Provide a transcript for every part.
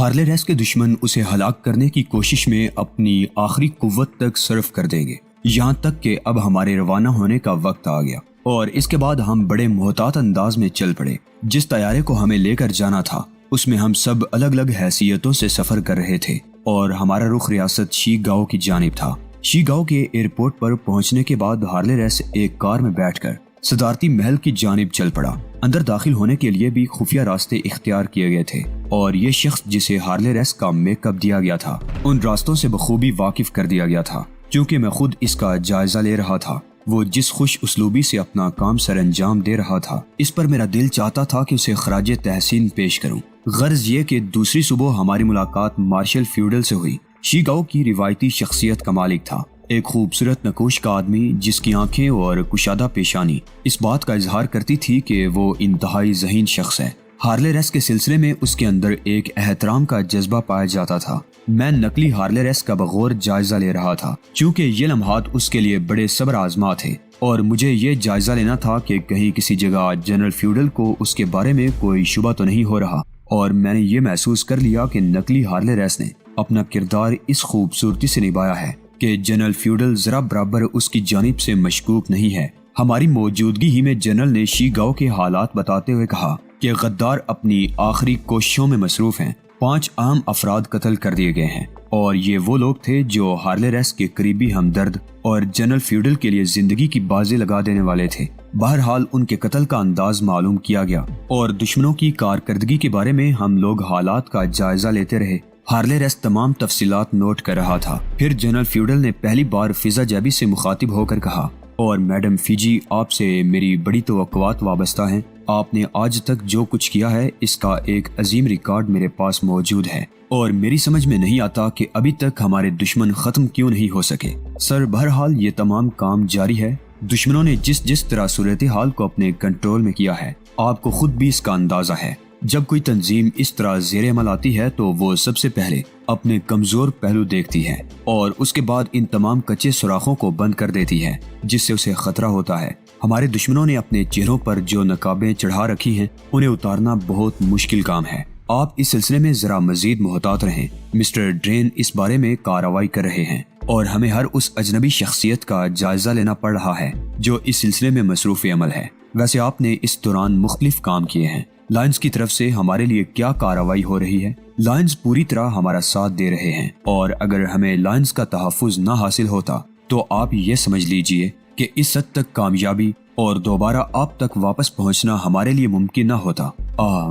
Harley race کے دشمن اسے ہلاک کرنے کی کوشش میں اپنی آخری قوت تک صرف کر دیں گے، یہاں تک کہ اب ہمارے روانہ ہونے کا وقت آ گیا اور اس کے بعد ہم بڑے محتاط انداز میں چل پڑے۔ جس طیارے کو ہمیں لے کر جانا تھا اس میں ہم سب الگ الگ حیثیتوں سے سفر کر رہے تھے اور ہمارا رخ ریاست شیگاؤ کی جانب تھا۔ شیگاؤ کے ایئرپورٹ پر پہنچنے کے بعد ہارلے ریس ایک کار میں بیٹھ کر صدارتی محل کی جانب چل پڑا۔ اندر داخل ہونے کے لیے بھی خفیہ راستے اختیار کیے گئے تھے اور یہ شخص جسے ہارلے ریس کا میک اپ دیا گیا تھا ان راستوں سے بخوبی واقف کر دیا گیا تھا۔ چونکہ میں خود اس کا جائزہ لے رہا تھا، وہ جس خوش اسلوبی سے اپنا کام سر انجام دے رہا تھا اس پر میرا دل چاہتا تھا کہ اسے خراج تحسین پیش کروں۔ غرض یہ کہ دوسری صبح ہماری ملاقات مارشل فیوڈل سے ہوئی۔ شیگاؤ کی روایتی شخصیت کا مالک تھا، ایک خوبصورت نقوش کا آدمی جس کی آنکھیں اور کشادہ پیشانی اس بات کا اظہار کرتی تھی کہ وہ انتہائی ذہین شخص ہے۔ ہارلے ریس کے سلسلے میں اس کے اندر ایک احترام کا جذبہ پایا جاتا تھا۔ میں نقلی ہارلے ریس کا بغور جائزہ لے رہا تھا چونکہ یہ لمحات اس کے لیے بڑے صبر آزما تھے اور مجھے یہ جائزہ لینا تھا کہ کہیں کسی جگہ جنرل فیوڈل کو اس کے بارے میں کوئی شبہ تو نہیں ہو رہا، اور میں نے یہ محسوس کر لیا کہ نقلی ہارلے ریس نے اپنا کردار اس خوبصورتی سے نبھایا ہے کہ جنرل فیوڈل ذرا برابر اس کی جانب سے مشکوک نہیں ہے۔ ہماری موجودگی ہی میں جنرل نے شیگاؤ کے حالات بتاتے ہوئے کہا کہ غدار اپنی آخری کوششوں میں مصروف ہیں، 5 اہم افراد قتل کر دیے گئے ہیں اور یہ وہ لوگ تھے جو ہارلے ریس کے قریبی ہمدرد اور جنرل فیوڈل کے لیے زندگی کی بازی لگا دینے والے تھے۔ بہرحال ان کے قتل کا انداز معلوم کیا گیا اور دشمنوں کی کارکردگی کے بارے میں ہم لوگ حالات کا جائزہ لیتے رہے۔ ہارلے ریس تمام تفصیلات نوٹ کر رہا تھا۔ پھر جنرل فیوڈل نے پہلی بار فضا جیبی سے مخاطب ہو کر کہا، اور میڈم فیجی، آپ سے میری بڑی توقعات وابستہ ہیں۔ آپ نے آج تک جو کچھ کیا ہے اس کا ایک عظیم ریکارڈ میرے پاس موجود ہے اور میری سمجھ میں نہیں آتا کہ ابھی تک ہمارے دشمن ختم کیوں نہیں ہو سکے۔ سر، بہرحال یہ تمام کام جاری ہے۔ دشمنوں نے جس طرح صورتحال کو اپنے کنٹرول میں کیا ہے آپ کو خود بھی اس کا اندازہ ہے۔ جب کوئی تنظیم اس طرح زیر عمل آتی ہے تو وہ سب سے پہلے اپنے کمزور پہلو دیکھتی ہے اور اس کے بعد ان تمام کچے سوراخوں کو بند کر دیتی ہے جس سے اسے خطرہ ہوتا ہے۔ ہمارے دشمنوں نے اپنے چہروں پر جو نقابیں چڑھا رکھی ہیں انہیں اتارنا بہت مشکل کام ہے۔ آپ اس سلسلے میں ذرا مزید محتاط رہیں۔ مسٹر ڈرین اس بارے میں کارروائی کر رہے ہیں اور ہمیں ہر اس اجنبی شخصیت کا جائزہ لینا پڑ رہا ہے جو اس سلسلے میں مصروف عمل ہے۔ ویسے آپ نے اس دوران مختلف کام کیے ہیں۔ لائنز کی طرف سے ہمارے لیے کیا کارروائی ہو رہی ہے؟ لائنز پوری طرح ہمارا ساتھ دے رہے ہیں اور اگر ہمیں لائنز کا تحفظ نہ حاصل ہوتا تو آپ یہ سمجھ لیجئے کہ اس حد تک کامیابی اور دوبارہ آپ تک واپس پہنچنا ہمارے لیے ممکن نہ ہوتا۔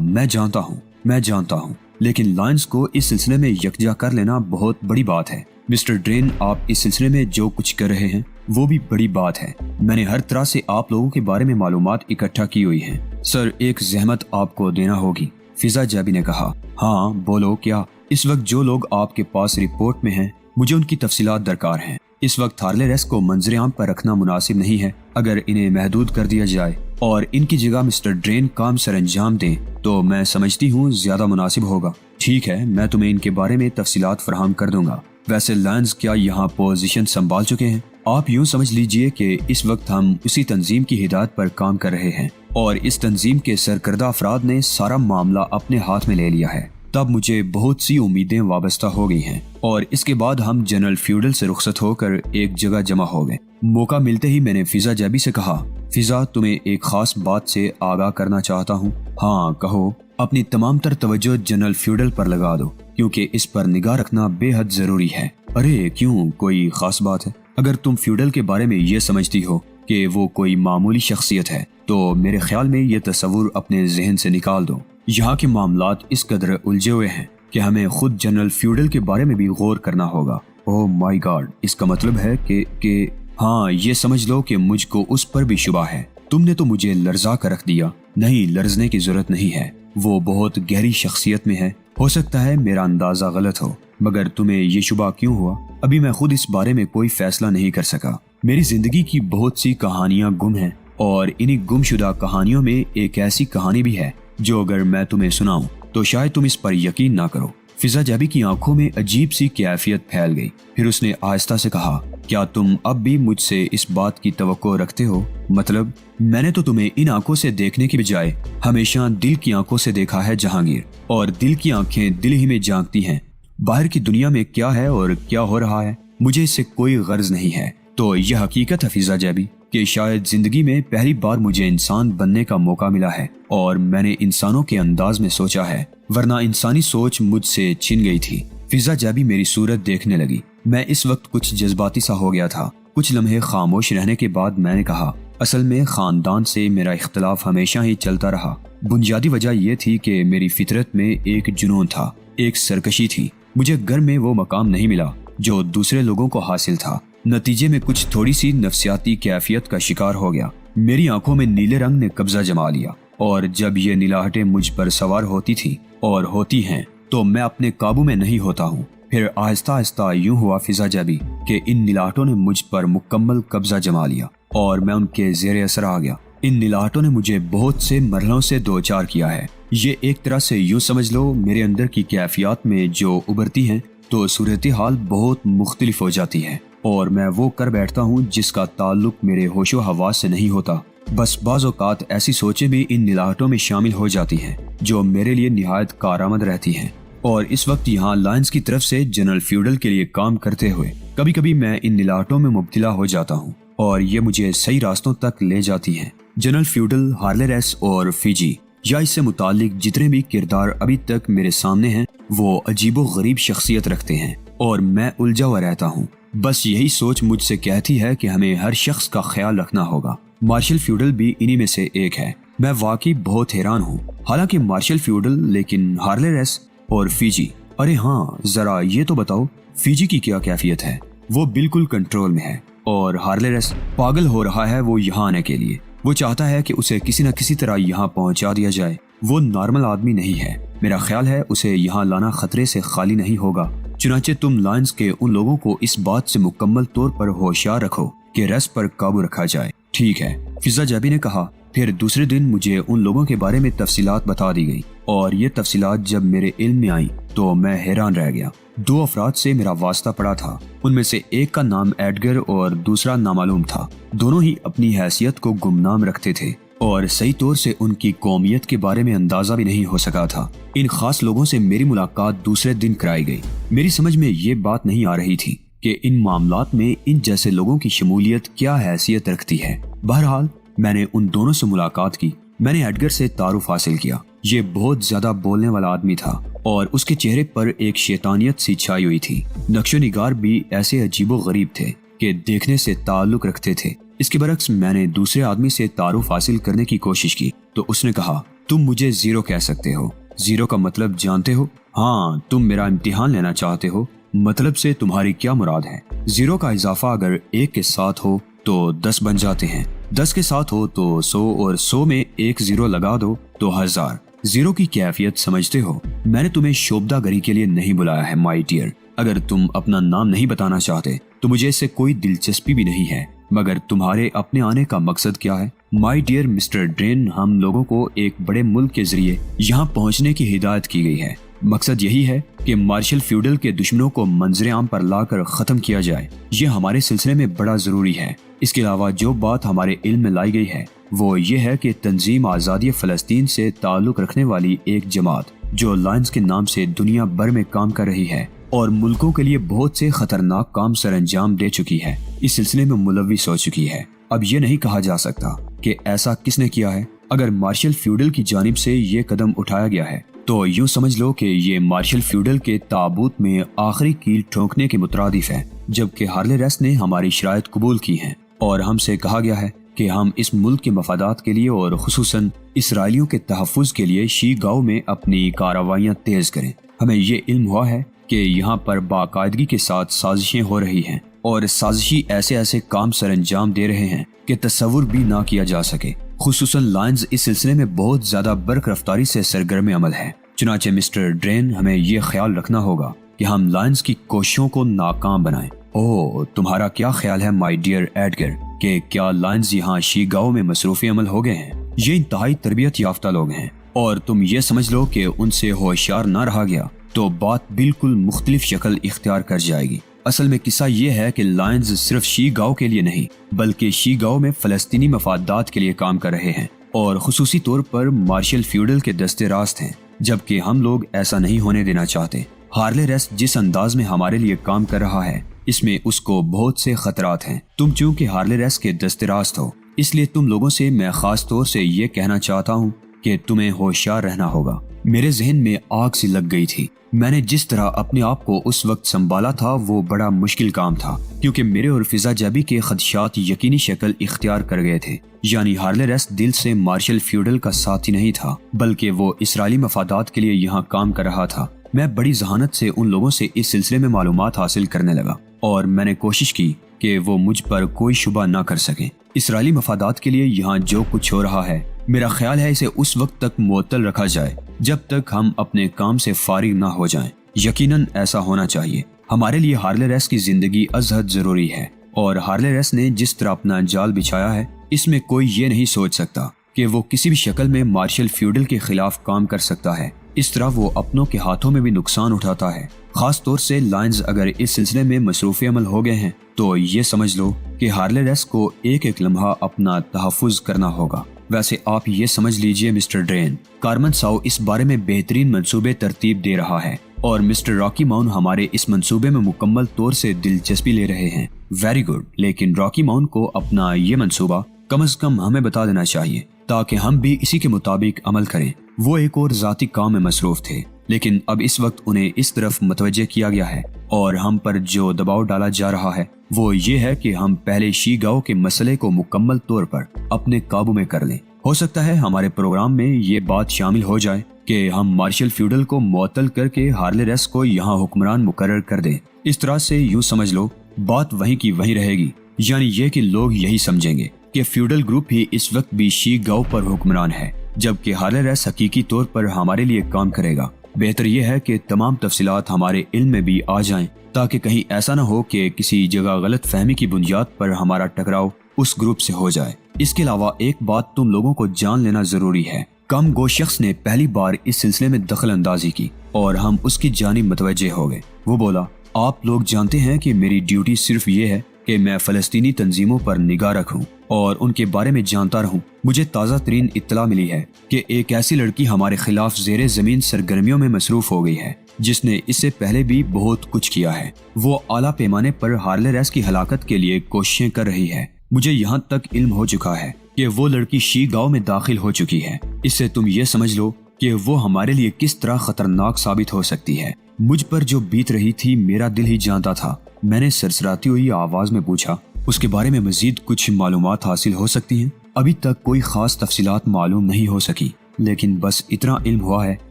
میں جانتا ہوں لیکن لائنز کو اس سلسلے میں یکجا کر لینا بہت بڑی بات ہے۔ مسٹر ڈرین، آپ اس سلسلے میں جو کچھ کر رہے ہیں وہ بھی بڑی بات ہے۔ میں نے ہر طرح سے آپ لوگوں کے بارے میں معلومات اکٹھا کی ہوئی ہیں۔ سر، ایک زحمت آپ کو دینا ہوگی، فضا جیبی نے کہا۔ ہاں بولو، کیا؟ اس وقت جو لوگ آپ کے پاس رپورٹ میں ہیں مجھے ان کی تفصیلات درکار ہیں۔ اس وقت ہارلے ریس کو منظر عام پر رکھنا مناسب نہیں ہے۔ اگر انہیں محدود کر دیا جائے اور ان کی جگہ مسٹر ڈرین کام سر انجام دیں تو میں سمجھتی ہوں زیادہ مناسب ہوگا۔ ٹھیک ہے، میں تمہیں ان کے بارے میں تفصیلات فراہم کر دوں گا۔ ویسے لائنز کیا یہاں پوزیشن سنبھال چکے ہیں؟ آپ یوں سمجھ لیجئے کہ اس وقت ہم اسی تنظیم کی ہدایت پر کام کر رہے ہیں اور اس تنظیم کے سرکردہ افراد نے سارا معاملہ اپنے ہاتھ میں لے لیا ہے۔ تب مجھے بہت سی امیدیں وابستہ ہو گئی ہیں اور اس کے بعد ہم جنرل فیوڈل سے رخصت ہو کر ایک جگہ جمع ہو گئے۔ موقع ملتے ہی میں نے فضا جیبی سے کہا، فضا، تمہیں ایک خاص بات سے آگاہ کرنا چاہتا ہوں۔ ہاں کہو۔ اپنی تمام تر توجہ جنرل فیوڈل پر لگا دو کیونکہ اس پر نگاہ رکھنا بے حد ضروری ہے۔ ارے کیوں، کوئی خاص بات ہے؟ اگر تم فیوڈل کے بارے میں یہ سمجھتی ہو کہ وہ کوئی معمولی شخصیت ہے تو میرے خیال میں یہ تصور اپنے ذہن سے نکال دو۔ یہاں کے معاملات اس قدر الجھے ہوئے ہیں کہ ہمیں خود جنرل فیوڈل کے بارے میں بھی غور کرنا ہوگا۔ اوہ مائی گاڈ، اس کا مطلب ہے کہ ہاں، یہ سمجھ لو کہ مجھ کو اس پر بھی شبہ ہے۔ تم نے تو مجھے لرزا کر رکھ دیا۔ نہیں، لرزنے کی ضرورت نہیں ہے، وہ بہت گہری شخصیت میں ہے۔ ہو سکتا ہے میرا اندازہ غلط ہو، مگر تمہیں یہ شبہ کیوں ہوا؟ ابھی میں خود اس بارے میں کوئی فیصلہ نہیں کر سکا۔ میری زندگی کی بہت سی کہانیاں گم ہیں اور انہی گم شدہ کہانیوں میں ایک ایسی کہانی بھی ہے جو اگر میں تمہیں سناؤں تو شاید تم اس پر یقین نہ کرو۔ فضا جیبی کی آنکھوں میں عجیب سی کیفیت پھیل گئی۔ پھر اس نے آہستہ سے کہا، کیا تم اب بھی مجھ سے اس بات کی توقع رکھتے ہو؟ مطلب میں نے تو تمہیں ان آنکھوں سے دیکھنے کی بجائے ہمیشہ دل کی آنکھوں سے دیکھا ہے جہانگیر، اور دل کی آنکھیں دل ہی میں جھانکتی ہیں۔ باہر کی دنیا میں کیا ہے اور کیا ہو رہا ہے مجھے اس سے کوئی غرض نہیں ہے۔ تو یہ حقیقت ہے فضا جیبی کہ شاید زندگی میں پہلی بار مجھے انسان بننے کا موقع ملا ہے، اور میں نے انسانوں کے انداز میں سوچا ہے، ورنہ انسانی سوچ مجھ سے چھن گئی تھی۔ فضا جیبی میری صورت دیکھنے لگی۔ میں اس وقت کچھ جذباتی سا ہو گیا تھا۔ کچھ لمحے خاموش رہنے کے بعد میں نے کہا، اصل میں خاندان سے میرا اختلاف ہمیشہ ہی چلتا رہا۔ بنیادی وجہ یہ تھی کہ میری فطرت میں ایک جنون تھا، ایک سرکشی تھی۔ مجھے گھر میں وہ مقام نہیں ملا جو دوسرے لوگوں کو حاصل تھا۔ نتیجے میں کچھ تھوڑی سی نفسیاتی کیفیت کا شکار ہو گیا۔ میری آنکھوں میں نیلے رنگ نے قبضہ جما لیا، اور جب یہ نیلاہٹیں مجھ پر سوار ہوتی تھی اور ہوتی ہیں تو میں اپنے قابو میں نہیں ہوتا ہوں۔ پھر آہستہ آہستہ یوں ہوا فضا جیبی کہ ان نیلاہٹوں نے مجھ پر مکمل قبضہ جما لیا اور میں ان کے زیر اثر آ گیا۔ ان نیلاہٹوں نے مجھے بہت سے مرحلوں سے دوچار کیا ہے۔ یہ ایک طرح سے یوں سمجھ لو میرے اندر کی کیفیات میں جو ابھرتی ہیں تو صورتحال بہت مختلف ہو جاتی ہے، اور میں وہ کر بیٹھتا ہوں جس کا تعلق میرے ہوش و حواس سے نہیں ہوتا۔ بس بعض اوقات ایسی سوچیں بھی ان نیلاہٹوں میں شامل ہو جاتی ہیں جو میرے لیے نہایت کارآمد رہتی ہیں، اور اس وقت یہاں لائنز کی طرف سے جنرل فیوڈل کے لیے کام کرتے ہوئے کبھی کبھی میں ان نیلاہٹوں میں مبتلا ہو جاتا ہوں، اور یہ مجھے صحیح راستوں تک لے جاتی ہیں۔ جنرل فیوڈل، ہارلے ریس اور فیجی یا اس سے متعلق جتنے بھی کردار ابھی تک میرے سامنے ہیں وہ عجیب و غریب شخصیت رکھتے ہیں، اور میں الجھا ہوا رہتا ہوں۔ بس یہی سوچ مجھ سے کہتی ہے کہ ہمیں ہر شخص کا خیال رکھنا ہوگا۔ مارشل فیوڈل بھی انہی میں سے ایک ہے۔ میں واقعی بہت حیران ہوں۔ حالانکہ مارشل فیوڈل، لیکن ہارلے ریس اور فیجی، ارے ہاں ذرا یہ تو بتاؤ فیجی کی کیا کیفیت ہے؟ وہ بالکل کنٹرول میں ہے، اور ہارلے ریس پاگل ہو رہا ہے وہ یہاں آنے کے لیے۔ وہ چاہتا ہے کہ اسے کسی نہ کسی طرح یہاں پہنچا دیا جائے۔ وہ نارمل آدمی نہیں ہے۔ میرا خیال ہے اسے یہاں لانا خطرے سے خالی نہیں ہوگا۔ چنانچہ تم لائنز کے ان لوگوں کو اس بات سے مکمل طور پر ہوشیار رکھو کہ ریس پر قابو رکھا جائے۔ ٹھیک ہے، فضا جیبی نے کہا۔ پھر دوسرے دن مجھے ان لوگوں کے بارے میں تفصیلات بتا دی گئی، اور یہ تفصیلات جب میرے علم میں آئیں تو میں حیران رہ گیا۔ 2 افراد سے میرا واسطہ پڑا تھا۔ ان میں سے ایک کا نام ایڈگر اور دوسرا نامعلوم تھا۔ دونوں ہی اپنی حیثیت کو گمنام رکھتے تھے، اور صحیح طور سے ان کی قومیت کے بارے میں اندازہ بھی نہیں ہو سکا تھا۔ ان خاص لوگوں سے میری ملاقات دوسرے دن کرائی گئی۔ میری سمجھ میں یہ بات نہیں آ رہی تھی کہ ان معاملات میں ان جیسے لوگوں کی شمولیت کیا حیثیت رکھتی ہے۔ بہرحال میں نے ان دونوں سے ملاقات کی۔ میں نے ایڈگر سے تعارف حاصل کیا۔ یہ بہت زیادہ بولنے والا آدمی تھا، اور اس کے چہرے پر ایک شیطانیت سی چھائی ہوئی تھی۔ نقش و نگار بھی ایسے عجیب و غریب تھے کہ دیکھنے سے تعلق رکھتے تھے۔ اس کے برعکس میں نے دوسرے آدمی سے تعارف حاصل کرنے کی کوشش کی تو اس نے کہا، تم مجھے زیرو کہہ سکتے ہو۔ زیرو کا مطلب جانتے ہو؟ ہاں، تم میرا امتحان لینا چاہتے ہو؟ مطلب سے تمہاری کیا مراد ہے؟ زیرو کا اضافہ اگر 1 کے ساتھ ہو تو 10 بن جاتے ہیں، 10 کے ساتھ ہو تو 100، اور 100 میں 1 زیرو لگا دو تو 1000۔ زیرو کی کیفیت سمجھتے ہو؟ میں نے تمہیں شوبدہ گری کے لیے نہیں بلایا ہے مائی ڈیئر۔ اگر تم اپنا نام نہیں بتانا چاہتے تو مجھے اس سے کوئی دلچسپی بھی نہیں ہے، مگر تمہارے اپنے آنے کا مقصد کیا ہے؟ مائی ڈیئر مسٹر ڈرین، ہم لوگوں کو ایک بڑے ملک کے ذریعے یہاں پہنچنے کی ہدایت کی گئی ہے۔ مقصد یہی ہے کہ مارشل فیوڈل کے دشمنوں کو منظر عام پر لا کر ختم کیا جائے۔ یہ ہمارے سلسلے میں بڑا ضروری ہے۔ اس کے علاوہ جو بات ہمارے علم میں لائی گئی ہے وہ یہ ہے کہ تنظیم آزادی فلسطین سے تعلق رکھنے والی ایک جماعت جو لائنز کے نام سے دنیا بھر میں کام کر رہی ہے اور ملکوں کے لیے بہت سے خطرناک کام سر انجام دے چکی ہے، اس سلسلے میں ملوث ہو چکی ہے۔ اب یہ نہیں کہا جا سکتا کہ ایسا کس نے کیا ہے۔ اگر مارشل فیوڈل کی جانب سے یہ قدم اٹھایا گیا ہے تو یوں سمجھ لو کہ یہ مارشل فیوڈل کے تابوت میں آخری کیل ٹھونکنے کے مترادف ہے، جبکہ ہارلے ریس نے ہماری شرائط قبول کی ہیں اور ہم سے کہا گیا ہے کہ ہم اس ملک کے مفادات کے لیے اور خصوصاً اسرائیلیوں کے تحفظ کے لیے شی گاؤں میں اپنی کارروائیاں تیز کریں۔ ہمیں یہ علم ہوا ہے کہ یہاں پر باقاعدگی کے ساتھ سازشیں ہو رہی ہیں اور سازشی ایسے کام سر انجام دے رہے ہیں کہ تصور بھی نہ کیا جا سکے۔ خصوصاً لائنز اس سلسلے میں بہت زیادہ برق رفتاری سے سرگرم عمل ہے۔ چنانچہ مسٹر ڈرین، ہمیں یہ خیال رکھنا ہوگا کہ ہم لائنز کی کوششوں کو ناکام بنائیں۔ اوہ، تمہارا کیا خیال ہے مائی ڈیئر ایڈگر کہ کیا لائنز یہاں شی گاؤں میں مصروف عمل ہو گئے ہیں؟ یہ انتہائی تربیت یافتہ لوگ ہیں اور تم یہ سمجھ لو کہ ان سے ہوشیار نہ رہا گیا تو بات بالکل مختلف شکل اختیار کر جائے گی۔ اصل میں قصہ یہ ہے کہ لائنز صرف شی گاؤ کے لیے نہیں بلکہ شی گاؤ میں فلسطینی مفادات کے لیے کام کر رہے ہیں اور خصوصی طور پر مارشل فیوڈل کے دستے راست ہیں، جبکہ ہم لوگ ایسا نہیں ہونے دینا چاہتے۔ ہارلے ریس جس انداز میں ہمارے لیے کام کر رہا ہے اس میں اس کو بہت سے خطرات ہیں۔ تم چونکہ ہارلے ریس کے دستے راست ہو اس لیے تم لوگوں سے میں خاص طور سے یہ کہنا چاہتا ہوں کہ تمہیں ہوشیار رہنا ہوگا۔ میرے ذہن میں آگ سی لگ گئی تھی۔ میں نے جس طرح اپنے آپ کو اس وقت سنبھالا تھا وہ بڑا مشکل کام تھا، کیونکہ میرے اور فضا جابی کے خدشات یقینی شکل اختیار کر گئے تھے۔ یعنی ہارلے ریس دل سے مارشل فیوڈل کا ساتھی نہیں تھا بلکہ وہ اسرائیلی مفادات کے لیے یہاں کام کر رہا تھا۔ میں بڑی ذہانت سے ان لوگوں سے اس سلسلے میں معلومات حاصل کرنے لگا اور میں نے کوشش کی کہ وہ مجھ پر کوئی شبہ نہ کر سکیں۔ اسرائیلی مفادات کے لیے یہاں جو کچھ ہو رہا ہے میرا خیال ہے اسے اس وقت تک معطل رکھا جائے جب تک ہم اپنے کام سے فارغ نہ ہو جائیں۔ یقیناً ایسا ہونا چاہیے۔ ہمارے لیے ہارلے ریس کی زندگی از حد ضروری ہے، اور ہارلے ریس نے جس طرح اپنا جال بچھایا ہے اس میں کوئی یہ نہیں سوچ سکتا کہ وہ کسی بھی شکل میں مارشل فیوڈل کے خلاف کام کر سکتا ہے۔ اس طرح وہ اپنوں کے ہاتھوں میں بھی نقصان اٹھاتا ہے۔ خاص طور سے لائنز اگر اس سلسلے میں مصروف عمل ہو گئے ہیں تو یہ سمجھ لو کہ ہارلے ریس کو ایک ایک لمحہ اپنا تحفظ کرنا ہوگا۔ ویسے آپ یہ سمجھ لیجئے مسٹر ڈرین، کارمن ساؤ اس بارے میں بہترین منصوبے ترتیب دے رہا ہے اور مسٹر راکی ماؤن ہمارے اس منصوبے میں مکمل طور سے دلچسپی لے رہے ہیں۔ ویری گڈ، لیکن راکی ماؤن کو اپنا یہ منصوبہ کم از کم ہمیں بتا دینا چاہیے تاکہ ہم بھی اسی کے مطابق عمل کریں۔ وہ ایک اور ذاتی کام میں مصروف تھے، لیکن اب اس وقت انہیں اس طرف متوجہ کیا گیا ہے اور ہم پر جو دباؤ ڈالا جا رہا ہے وہ یہ ہے کہ ہم پہلے شی گاؤ کے مسئلے کو مکمل طور پر اپنے قابو میں کر لیں۔ ہو سکتا ہے ہمارے پروگرام میں یہ بات شامل ہو جائے کہ ہم مارشل فیوڈل کو معطل کر کے ہارلے ریس کو یہاں حکمران مقرر کر دیں۔ اس طرح سے یوں سمجھ لو بات وہیں کی وہیں رہے گی، یعنی یہ کہ لوگ یہی سمجھیں گے کہ فیوڈل گروپ ہی اس وقت بھی شی گاؤ پر حکمران ہے، جبکہ ہارلے ریس حقیقی طور پر ہمارے لیے کام کرے گا۔ بہتر یہ ہے کہ تمام تفصیلات ہمارے علم میں بھی آ جائیں تاکہ کہیں ایسا نہ ہو کہ کسی جگہ غلط فہمی کی بنیاد پر ہمارا ٹکراؤ اس گروپ سے ہو جائے۔ اس کے علاوہ ایک بات تم لوگوں کو جان لینا ضروری ہے۔ کم گو شخص نے پہلی بار اس سلسلے میں دخل اندازی کی اور ہم اس کی جانب متوجہ ہو گئے۔ وہ بولا، آپ لوگ جانتے ہیں کہ میری ڈیوٹی صرف یہ ہے کہ میں فلسطینی تنظیموں پر نگاہ رکھوں اور ان کے بارے میں جانتا رہوں۔ مجھے تازہ ترین اطلاع ملی ہے کہ ایک ایسی لڑکی ہمارے خلاف زیر زمین سرگرمیوں میں مصروف ہو گئی ہے جس نے اس سے پہلے بھی بہت کچھ کیا ہے۔ وہ اعلیٰ پیمانے پر ہارلے ریس کی ہلاکت کے لیے کوششیں کر رہی ہے۔ مجھے یہاں تک علم ہو چکا ہے کہ وہ لڑکی شی گاؤں میں داخل ہو چکی ہے۔ اس سے تم یہ سمجھ لو کہ وہ ہمارے لیے کس طرح خطرناک ثابت ہو سکتی ہے۔ مجھ پر جو بیت رہی تھی میرا دل ہی جانتا تھا۔ میں نے سرسراتی ہوئی آواز میں پوچھا، اس کے بارے میں مزید کچھ معلومات حاصل ہو سکتی ہیں؟ ابھی تک کوئی خاص تفصیلات معلوم نہیں ہو سکی، لیکن بس اتنا علم ہوا ہے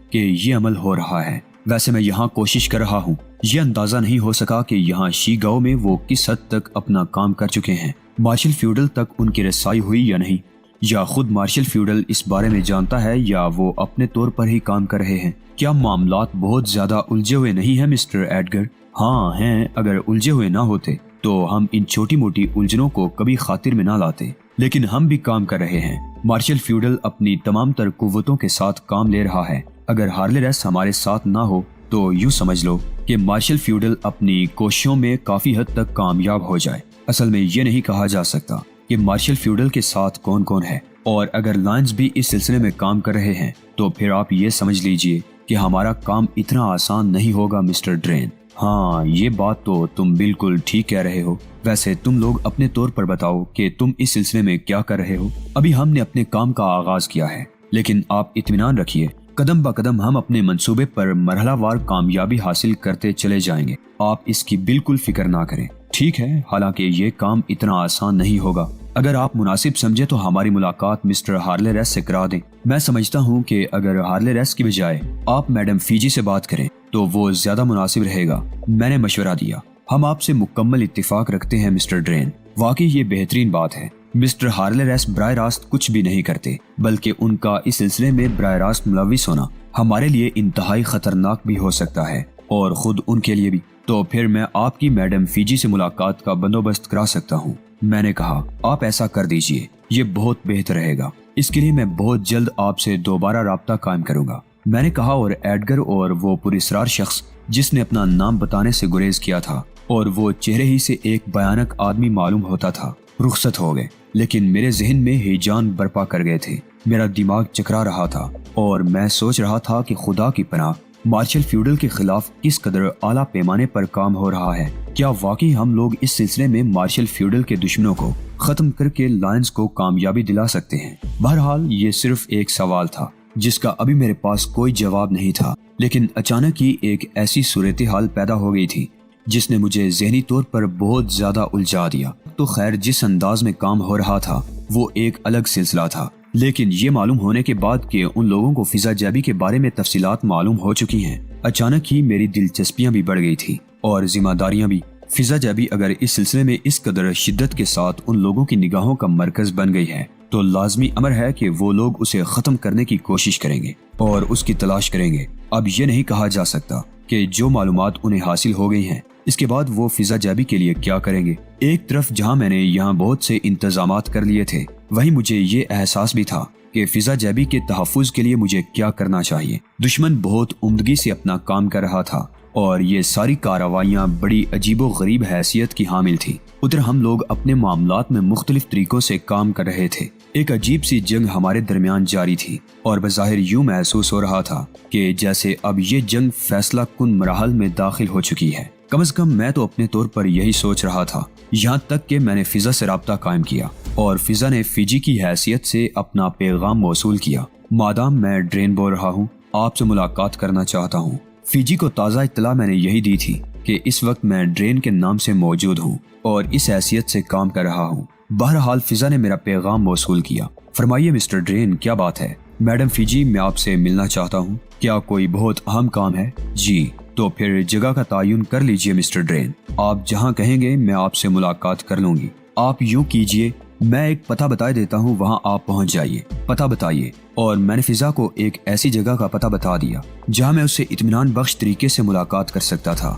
کہ یہ عمل ہو رہا ہے۔ ویسے میں یہاں کوشش کر رہا ہوں، یہ اندازہ نہیں ہو سکا کہ یہاں شی گاؤں میں وہ کس حد تک اپنا کام کر چکے ہیں۔ مارشل فیوڈل تک ان کی رسائی ہوئی یا نہیں، یا خود مارشل فیوڈل اس بارے میں جانتا ہے یا وہ اپنے طور پر ہی کام کر رہے ہیں۔ کیا معاملات بہت زیادہ الجھے ہوئے نہیں ہیں مسٹر ایڈگر؟ ہاں ہیں، اگر الجھے ہوئے نہ ہوتے تو ہم ان چھوٹی موٹی الجھنوں کو کبھی خاطر میں نہ لاتے، لیکن ہم بھی کام کر رہے ہیں۔ مارشل فیوڈل اپنی تمام تر قوتوں کے ساتھ کام لے رہا ہے۔ اگر ہارلے ریس ہمارے ساتھ نہ ہو تو یوں سمجھ لو کہ مارشل فیوڈل اپنی کوششوں میں کافی حد تک کامیاب ہو جائے۔ اصل میں یہ نہیں کہا جا سکتا کہ مارشل فیوڈل کے ساتھ کون کون ہے، اور اگر لائنز بھی اس سلسلے میں کام کر رہے ہیں تو پھر آپ یہ سمجھ لیجئے کہ ہمارا کام اتنا آسان نہیں ہوگا مسٹر ڈرین۔ ہاں، یہ بات تو تم بالکل ٹھیک کہہ رہے ہو۔ ویسے تم لوگ اپنے طور پر بتاؤ کہ تم اس سلسلے میں کیا کر رہے ہو۔ ابھی ہم نے اپنے کام کا آغاز کیا ہے، لیکن آپ اطمینان رکھیے، قدم با قدم ہم اپنے منصوبے پر مرحلہ وار کامیابی حاصل کرتے چلے جائیں گے۔ آپ اس کی بالکل فکر نہ کریں، ٹھیک ہے؟ حالانکہ یہ کام اتنا آسان نہیں ہوگا۔ اگر آپ مناسب سمجھے تو ہماری ملاقات مسٹر ہارلے ریس سے کرا دیں۔ میں سمجھتا ہوں کہ اگر ہارلے ریس کی بجائے آپ میڈم فیجی سے بات کریں تو وہ زیادہ مناسب رہے گا۔ میں نے مشورہ دیا۔ ہم آپ سے مکمل اتفاق رکھتے ہیں مسٹر ڈرین، واقعی یہ بہترین بات ہے۔ مسٹر ہارلے ریس براہ راست کچھ بھی نہیں کرتے، بلکہ ان کا اس سلسلے میں براہ راست ملوث ہونا ہمارے لیے انتہائی خطرناک بھی ہو سکتا ہے، اور خود ان کے لیے بھی۔ تو پھر میں آپ کی میڈم فیجی سے ملاقات کا بندوبست کرا سکتا ہوں۔ میں نے کہا، آپ ایسا کر دیجئے، یہ بہت بہتر رہے گا۔ اس کے لیے میں بہت جلد آپ سے دوبارہ رابطہ قائم کروں گا، میں نے کہا، اور ایڈگر اور وہ پراسرار شخص جس نے اپنا نام بتانے سے گریز کیا تھا اور وہ چہرے ہی سے ایک بھیانک آدمی معلوم ہوتا تھا۔ رخصت ہو گئے، لیکن میرے ذہن میں ہیجان برپا کر گئے تھے۔ میرا دماغ چکرا رہا تھا اور میں سوچ رہا تھا کہ خدا کی پناہ مارشل فیوڈل کے خلاف کس قدر اعلیٰ پیمانے پر کام ہو رہا ہے۔ کیا واقعی ہم لوگ اس سلسلے میں مارشل فیوڈل کے دشمنوں کو ختم کر کے لائنز کو کامیابی دلا سکتے ہیں؟ بہرحال یہ صرف ایک سوال تھا جس کا ابھی میرے پاس کوئی جواب نہیں تھا، لیکن اچانک ہی ایک ایسی صورتحال پیدا ہو گئی تھی جس نے مجھے ذہنی طور پر بہت زیادہ الجھا دیا۔ تو خیر، جس انداز میں کام ہو رہا تھا وہ ایک الگ سلسلہ تھا، لیکن یہ معلوم ہونے کے بعد کہ ان لوگوں کو فضا جیبی کے بارے میں تفصیلات معلوم ہو چکی ہیں، اچانک ہی میری دلچسپیاں بھی بڑھ گئی تھی اور ذمہ داریاں بھی۔ فضا جیبی اگر اس سلسلے میں اس قدر شدت کے ساتھ ان لوگوں کی نگاہوں کا مرکز بن گئی ہے تو لازمی امر ہے کہ وہ لوگ اسے ختم کرنے کی کوشش کریں گے اور اس کی تلاش کریں گے۔ اب یہ نہیں کہا جا سکتا کہ جو معلومات انہیں حاصل ہو گئی ہیں اس کے بعد وہ فضا جیبی کے لیے کیا کریں گے۔ ایک طرف جہاں میں نے یہاں بہت سے انتظامات کر لیے تھے، وہیں مجھے یہ احساس بھی تھا کہ فضا جیبی کے تحفظ کے لیے مجھے کیا کرنا چاہیے۔ دشمن بہت عمدگی سے اپنا کام کر رہا تھا اور یہ ساری کارروائیاں بڑی عجیب و غریب حیثیت کی حامل تھی۔ ادھر ہم لوگ اپنے معاملات میں مختلف طریقوں سے کام کر رہے تھے۔ ایک عجیب سی جنگ ہمارے درمیان جاری تھی اور بظاہر یوں محسوس ہو رہا تھا کہ جیسے اب یہ جنگ فیصلہ کن مراحل میں داخل ہو چکی ہے۔ کم از کم میں تو اپنے طور پر یہی سوچ رہا تھا، یہاں تک کہ میں نے فضا سے رابطہ قائم کیا اور فضا نے فیجی کی حیثیت سے اپنا پیغام موصول کیا۔ مادام میں ڈرین بول رہا ہوں، آپ سے ملاقات کرنا چاہتا ہوں۔ فیجی کو تازہ اطلاع میں نے یہی دی تھی کہ اس وقت میں ڈرین کے نام سے موجود ہوں اور اس حیثیت سے کام کر رہا ہوں۔ بہرحال فضا نے میرا پیغام موصول کیا۔ فرمائیے مسٹر ڈرین، کیا بات ہے؟ میڈم فیجی، میں آپ سے ملنا چاہتا ہوں۔ کیا کوئی بہت اہم کام ہے؟ جی، تو پھر جگہ کا تعین کر لیجئے مسٹر ڈرین، آپ جہاں کہیں گے میں آپ سے ملاقات کر لوں گی۔ آپ یوں کیجئے، میں ایک پتہ بتا دیتا ہوں، وہاں آپ پہنچ جائیے۔ پتہ بتائیے۔ اور میں نے فضا کو ایک ایسی جگہ کا پتہ بتا دیا جہاں میں اس سے اطمینان بخش طریقے سے ملاقات کر سکتا تھا۔